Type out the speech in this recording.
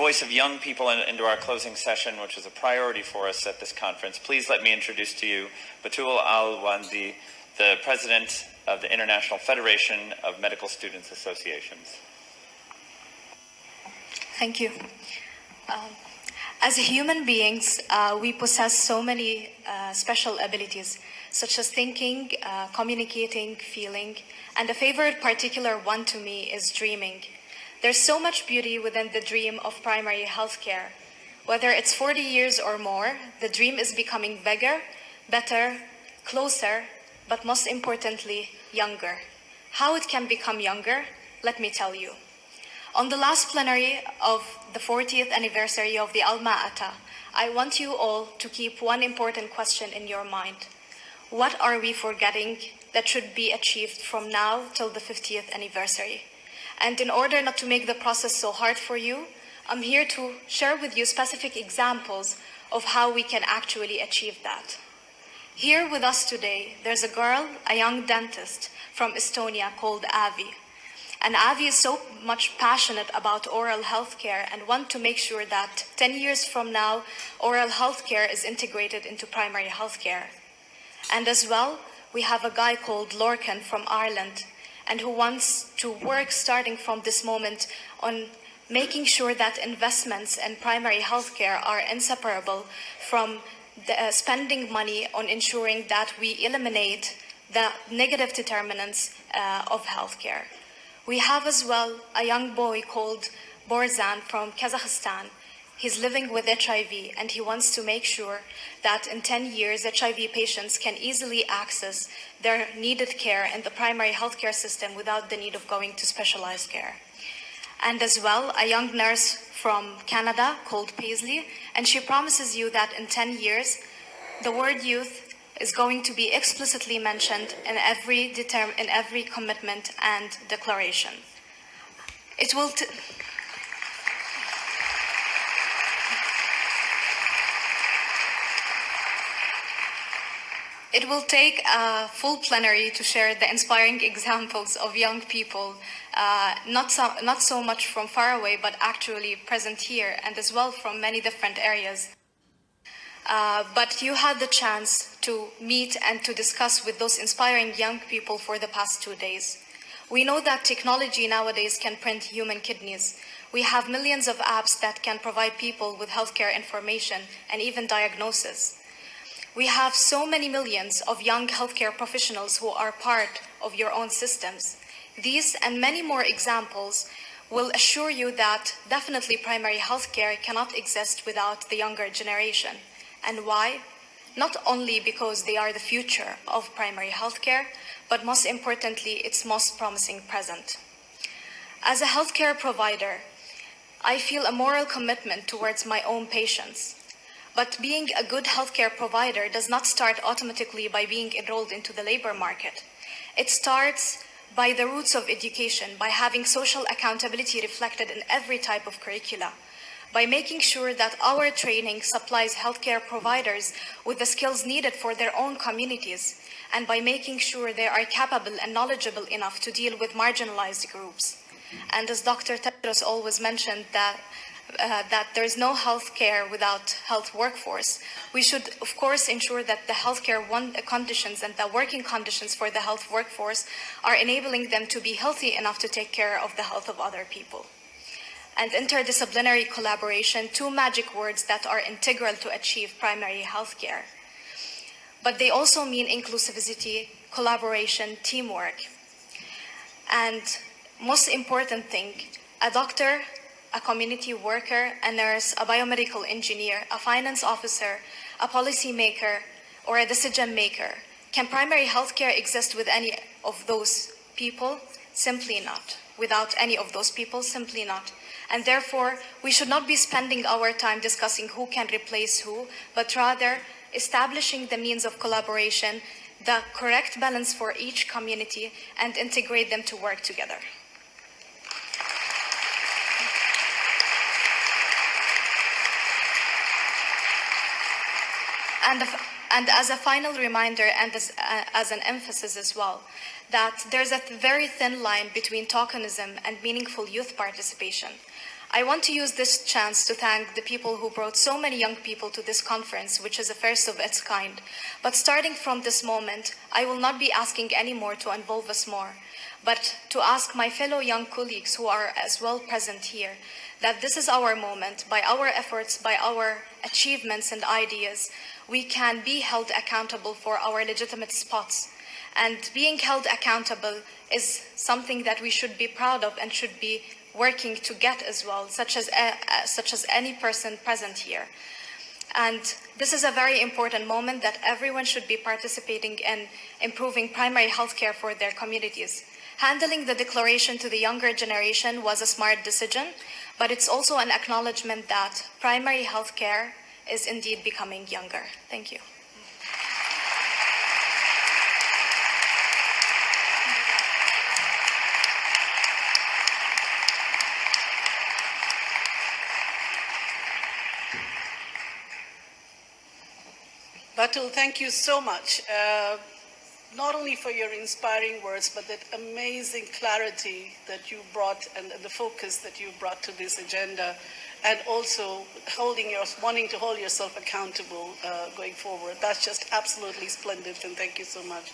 voice of young people into our closing session, which is a priority for us at this conference, please let me introduce to you Batul Al-Wandi, the President of the International Federation of Medical Students Associations. Thank you. As human beings, we possess so many special abilities, such as thinking, communicating, feeling, and a favorite particular one to me is dreaming. There's so much beauty within the dream of primary healthcare. Whether it's 40 years or more, the dream is becoming bigger, better, closer, but most importantly, younger. How it can become younger? Let me tell you. On the last plenary of the 40th anniversary of the Al-Ma'ata, I want you all to keep one important question in your mind. What are we forgetting that should be achieved from now till the 50th anniversary? And in order not to make the process so hard for you, I'm here to share with you specific examples of how we can actually achieve that. Here with us today, there's a girl, a young dentist from Estonia called Avi. And Avi is so much passionate about oral health care and want to make sure that 10 years from now, oral health care is integrated into primary health care. And as well, we have a guy called Lorcan from Ireland, and who wants to work starting from this moment on making sure that investments in primary health care are inseparable from spending money on ensuring that we eliminate the negative determinants of healthcare. We have as well a young boy called Borzan from Kazakhstan. He's living with HIV, and he wants to make sure that in 10 years, HIV patients can easily access their needed care in the primary healthcare system without the need of going to specialized care. And as well, a young nurse from Canada called Paisley, and she promises you that in 10 years, the word youth is going to be explicitly mentioned in every commitment and declaration. It will take a full plenary to share the inspiring examples of young people, not so much from far away, but actually present here, and as well from many different areas. But you had the chance to meet and to discuss with those inspiring young people for the past 2 days. We know that technology nowadays can print human kidneys. We have millions of apps that can provide people with healthcare information and even diagnosis. We have so many millions of young healthcare professionals who are part of your own systems. These and many more examples will assure you that definitely primary healthcare cannot exist without the younger generation. And why? Not only because they are the future of primary healthcare, but most importantly, its most promising present. As a healthcare provider, I feel a moral commitment towards my own patients. But being a good healthcare provider does not start automatically by being enrolled into the labor market. It starts by the roots of education, by having social accountability reflected in every type of curricula, by making sure that our training supplies healthcare providers with the skills needed for their own communities, and by making sure they are capable and knowledgeable enough to deal with marginalized groups. And as Dr. Tedros always mentioned that there is no healthcare without health workforce, we should of course ensure that the healthcare conditions and the working conditions for the health workforce are enabling them to be healthy enough to take care of the health of other people. And interdisciplinary collaboration, two magic words that are integral to achieve primary healthcare. But they also mean inclusivity, collaboration, teamwork. And most important thing, a doctor, a community worker, a nurse, a biomedical engineer, a finance officer, a policy maker, or a decision maker. Can primary healthcare exist with any of those people? Simply not. Without any of those people? Simply not. And therefore, we should not be spending our time discussing who can replace who, but rather establishing the means of collaboration, the correct balance for each community, and integrate them to work together. And as a final reminder, and as an emphasis as well, that there's a very thin line between tokenism and meaningful youth participation. I want to use this chance to thank the people who brought so many young people to this conference, which is the first of its kind. But starting from this moment, I will not be asking anymore to involve us more, but to ask my fellow young colleagues who are as well present here, that this is our moment. By our efforts, by our achievements and ideas, we can be held accountable for our legitimate spots. And being held accountable is something that we should be proud of and should be working to get as well, such as any person present here. And this is a very important moment that everyone should be participating in improving primary health care for their communities. Handling the declaration to the younger generation was a smart decision, but it's also an acknowledgement that primary health care is indeed becoming younger. Thank you. Batul, thank you so much, not only for your inspiring words, but that amazing clarity that you brought and the focus that you brought to this agenda, and also wanting to hold yourself accountable going forward. That's just absolutely splendid, and thank you so much.